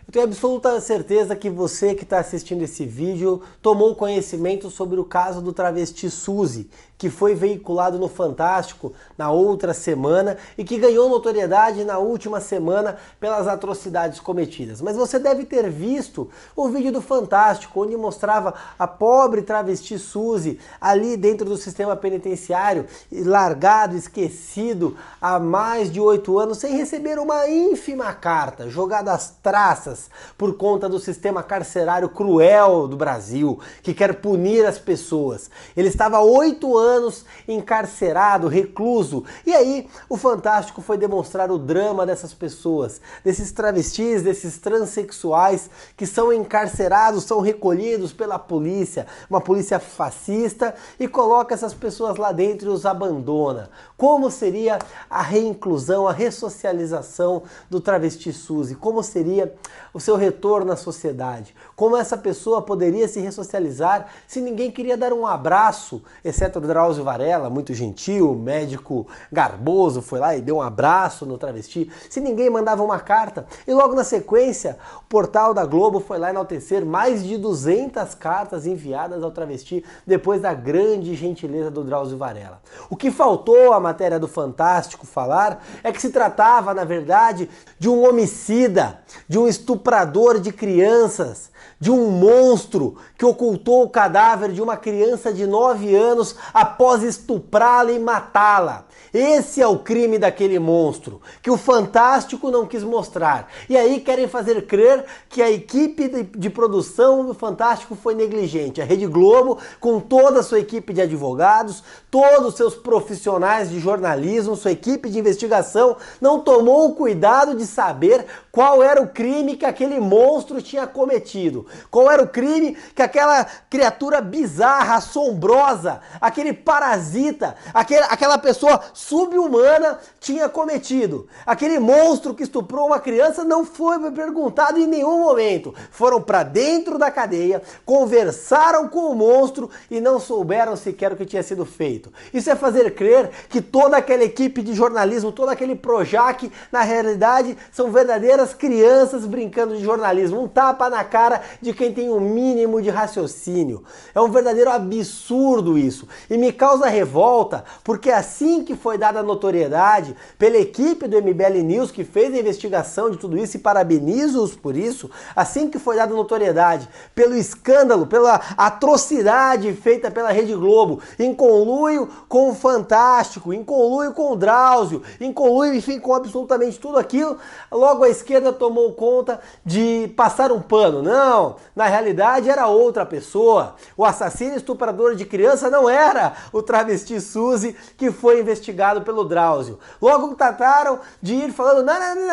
Eu tenho absoluta certeza que você que está assistindo esse vídeo tomou conhecimento sobre o caso do travesti Suzy, que foi veiculado no Fantástico na outra semana e que ganhou notoriedade na última semana pelas atrocidades cometidas. Mas você deve ter visto o vídeo do Fantástico, onde mostrava a pobre travesti Suzy ali dentro do sistema penitenciário, largado, esquecido há mais de 8 anos, sem receber uma ínfima carta, jogada às traças por conta do sistema carcerário cruel do Brasil, que quer punir as pessoas. Ele estava há 8 anos encarcerado, recluso, e aí o Fantástico foi demonstrar o drama dessas pessoas, desses travestis, desses transexuais que são encarcerados, são recolhidos pela polícia, uma polícia fascista, e coloca essas pessoas lá dentro e os abandona. Como seria a reinclusão, a ressocialização do travesti Suzy? Como seria o seu retorno à sociedade? Como essa pessoa poderia se ressocializar se ninguém queria dar um abraço, exceto o Drauzio Varela, muito gentil, médico garboso, foi lá e deu um abraço no travesti, se ninguém mandava uma carta? E logo na sequência, o portal da Globo foi lá enaltecer mais de 200 cartas enviadas ao travesti depois da grande gentileza do Drauzio Varela. O que faltou a matéria do Fantástico falar é que se tratava, na verdade, de um homicida, de um estuprador de crianças, de um monstro que ocultou o cadáver de uma criança de 9 anos após estuprá-la e matá-la. Esse é o crime daquele monstro, que o Fantástico não quis mostrar. E aí querem fazer crer que a equipe de produção do Fantástico foi negligente. A Rede Globo, com toda a sua equipe de advogados, todos os seus profissionais de jornalismo, sua equipe de investigação, não tomou o cuidado de saber qual era o crime que aquele monstro tinha cometido. Qual era o crime que aquela criatura bizarra, assombrosa, aquele parasita, aquela pessoa sub-humana tinha cometido. Aquele monstro que estuprou uma criança não foi perguntado em nenhum momento. Foram para dentro da cadeia, conversaram com o monstro e não souberam sequer o que tinha sido feito. Isso é fazer crer que toda aquela equipe de jornalismo, todo aquele Projac, na realidade, são verdadeiras crianças brincando de jornalismo. Um tapa na cara de quem tem um mínimo de raciocínio. É um verdadeiro absurdo isso. E me causa revolta, porque assim que foi dada notoriedade pela equipe do MBL News, que fez a investigação de tudo isso, e parabenizo-os por isso, assim que foi dada notoriedade pelo escândalo, pela atrocidade feita pela Rede Globo, em conluio com o Fantástico, em conluio com o Drauzio, em conluio, enfim, com absolutamente tudo aquilo, logo a esquerda tomou conta de passar um pano. Não, na realidade era outra pessoa. O assassino estuprador de criança não era o travesti Suzy que foi investigado pelo Drauzio. Logo trataram de ir falando,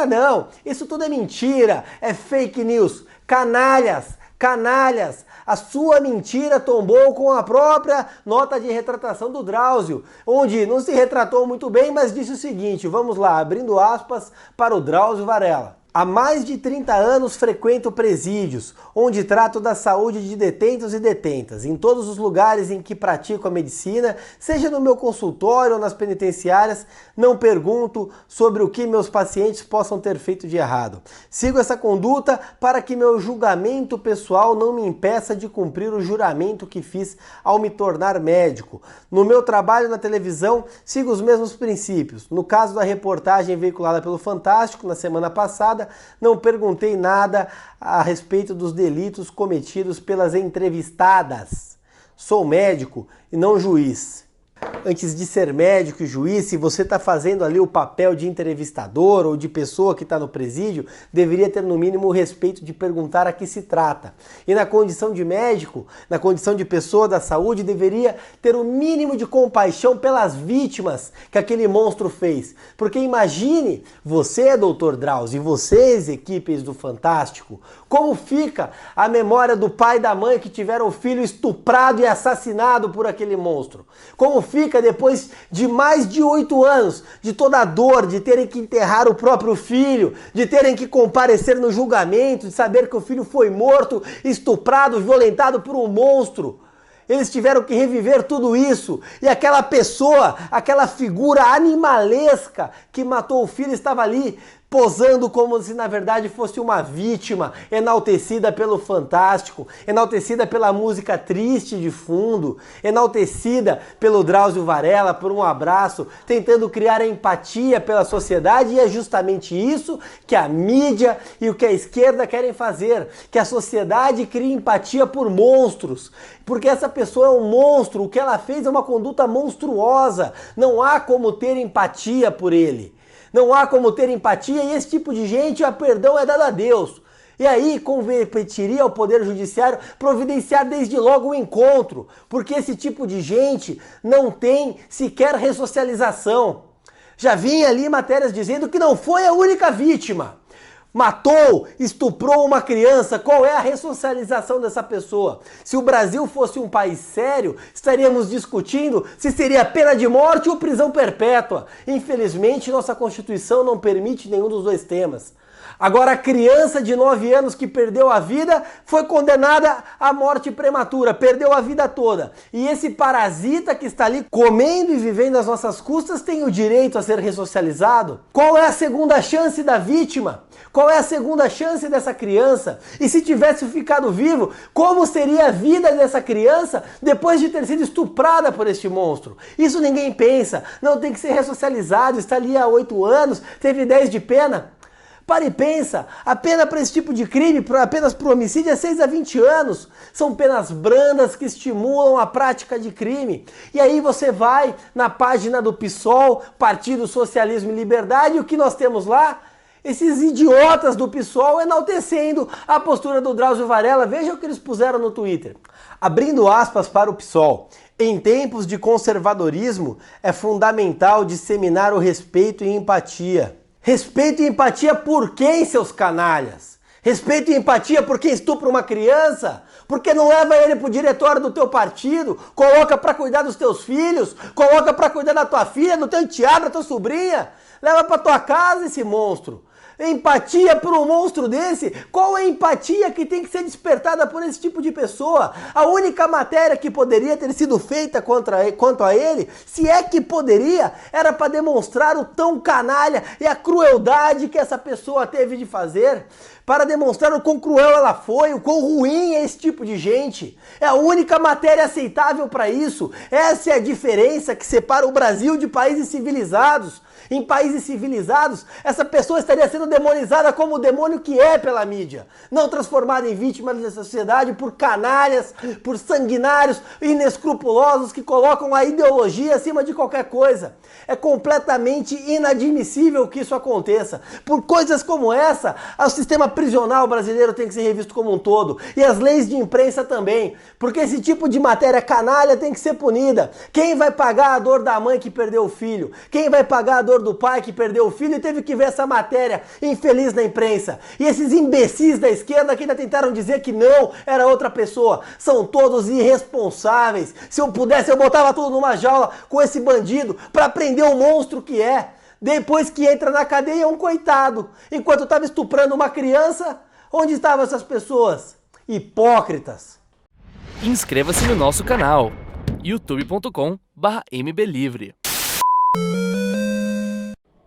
não, isso tudo é mentira, é fake news. Canalhas, canalhas, a sua mentira tombou com a própria nota de retratação do Drauzio, onde não se retratou muito bem, mas disse o seguinte, vamos lá, abrindo aspas para o Drauzio Varela. Há mais de 30 anos frequento presídios, onde trato da saúde de detentos e detentas. Em todos os lugares em que pratico a medicina, seja no meu consultório ou nas penitenciárias, não pergunto sobre o que meus pacientes possam ter feito de errado. Sigo essa conduta para que meu julgamento pessoal não me impeça de cumprir o juramento que fiz ao me tornar médico. No meu trabalho na televisão, sigo os mesmos princípios. No caso da reportagem veiculada pelo Fantástico na semana passada, não perguntei nada a respeito dos delitos cometidos pelas entrevistadas. Sou médico e não juiz. Antes de ser médico e juiz, se você está fazendo ali o papel de entrevistador ou de pessoa que está no presídio, deveria ter no mínimo o respeito de perguntar a que se trata. E na condição de médico, na condição de pessoa da saúde, deveria ter o mínimo de compaixão pelas vítimas que aquele monstro fez. Porque imagine, você, doutor Drauzio, e vocês, equipes do Fantástico, como fica a memória do pai e da mãe que tiveram o filho estuprado e assassinado por aquele monstro? Como fica depois de mais de 8 anos, de toda a dor, de terem que enterrar o próprio filho, de terem que comparecer no julgamento, de saber que o filho foi morto, estuprado, violentado por um monstro? Eles tiveram que reviver tudo isso. E aquela pessoa, aquela figura animalesca que matou o filho estava ali posando como se na verdade fosse uma vítima, enaltecida pelo Fantástico, enaltecida pela música triste de fundo, enaltecida pelo Drauzio Varela, por um abraço, tentando criar empatia pela sociedade, e é justamente isso que a mídia e o que a esquerda querem fazer, que a sociedade crie empatia por monstros, porque essa pessoa é um monstro, o que ela fez é uma conduta monstruosa, não há como ter empatia por ele. Não há como ter empatia e esse tipo de gente, a perdão é dado a Deus. E aí competiria ao Poder Judiciário providenciar desde logo o encontro, porque esse tipo de gente não tem sequer ressocialização. Já vinha ali matérias dizendo que não foi a única vítima. Matou, estuprou uma criança, qual é a ressocialização dessa pessoa? Se o Brasil fosse um país sério, estaríamos discutindo se seria pena de morte ou prisão perpétua. Infelizmente, nossa Constituição não permite nenhum dos dois temas. Agora, a criança de 9 anos que perdeu a vida foi condenada à morte prematura, perdeu a vida toda. E esse parasita que está ali comendo e vivendo às nossas custas tem o direito a ser ressocializado? Qual é a segunda chance da vítima? Qual é a segunda chance dessa criança? E se tivesse ficado vivo, como seria a vida dessa criança depois de ter sido estuprada por este monstro? Isso ninguém pensa. Não, tem que ser ressocializado, está ali há 8 anos, teve 10 de pena. Para e pensa, a pena para esse tipo de crime, apenas por homicídio, é 6 a 20 anos. São penas brandas que estimulam a prática de crime. E aí você vai na página do PSOL, Partido Socialismo e Liberdade, e o que nós temos lá? Esses idiotas do PSOL enaltecendo a postura do Drauzio Varela. Veja o que eles puseram no Twitter. Abrindo aspas para o PSOL. Em tempos de conservadorismo, é fundamental disseminar o respeito e empatia. Respeito e empatia por quem, seus canalhas? Respeito e empatia por quem estupra uma criança? Porque não leva ele pro diretório do teu partido, coloca para cuidar dos teus filhos, coloca para cuidar da tua filha, do teu enteado, da tua sobrinha, leva para tua casa esse monstro. Empatia por um monstro desse? Qual é a empatia que tem que ser despertada por esse tipo de pessoa? A única matéria que poderia ter sido feita quanto a ele, se é que poderia, era para demonstrar o tão canalha e a crueldade que essa pessoa teve de fazer, para demonstrar o quão cruel ela foi, o quão ruim é esse tipo de gente. É a única matéria aceitável para isso. Essa é a diferença que separa o Brasil de países civilizados. Em países civilizados, essa pessoa estaria sendo demonizada como o demônio que é pela mídia, não transformada em vítima da sociedade por canalhas, por sanguinários inescrupulosos que colocam a ideologia acima de qualquer coisa. É completamente inadmissível que isso aconteça. Por coisas como essa, o sistema prisional brasileiro tem que ser revisto como um todo, e as leis de imprensa também, porque esse tipo de matéria canalha tem que ser punida. Quem vai pagar a dor da mãe que perdeu o filho? Quem vai pagar a dor do pai que perdeu o filho e teve que ver essa matéria infeliz na imprensa? E esses imbecis da esquerda que ainda tentaram dizer que não, era outra pessoa. São todos irresponsáveis. Se eu pudesse, eu botava tudo numa jaula com esse bandido para prender o monstro que é. Depois que entra na cadeia é um coitado. Enquanto estava estuprando uma criança, onde estavam essas pessoas? Hipócritas. Inscreva-se no nosso canal youtube.com/mblivre.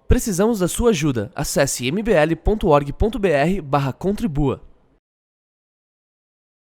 Precisamos da sua ajuda. Acesse mbl.org.br/contribua.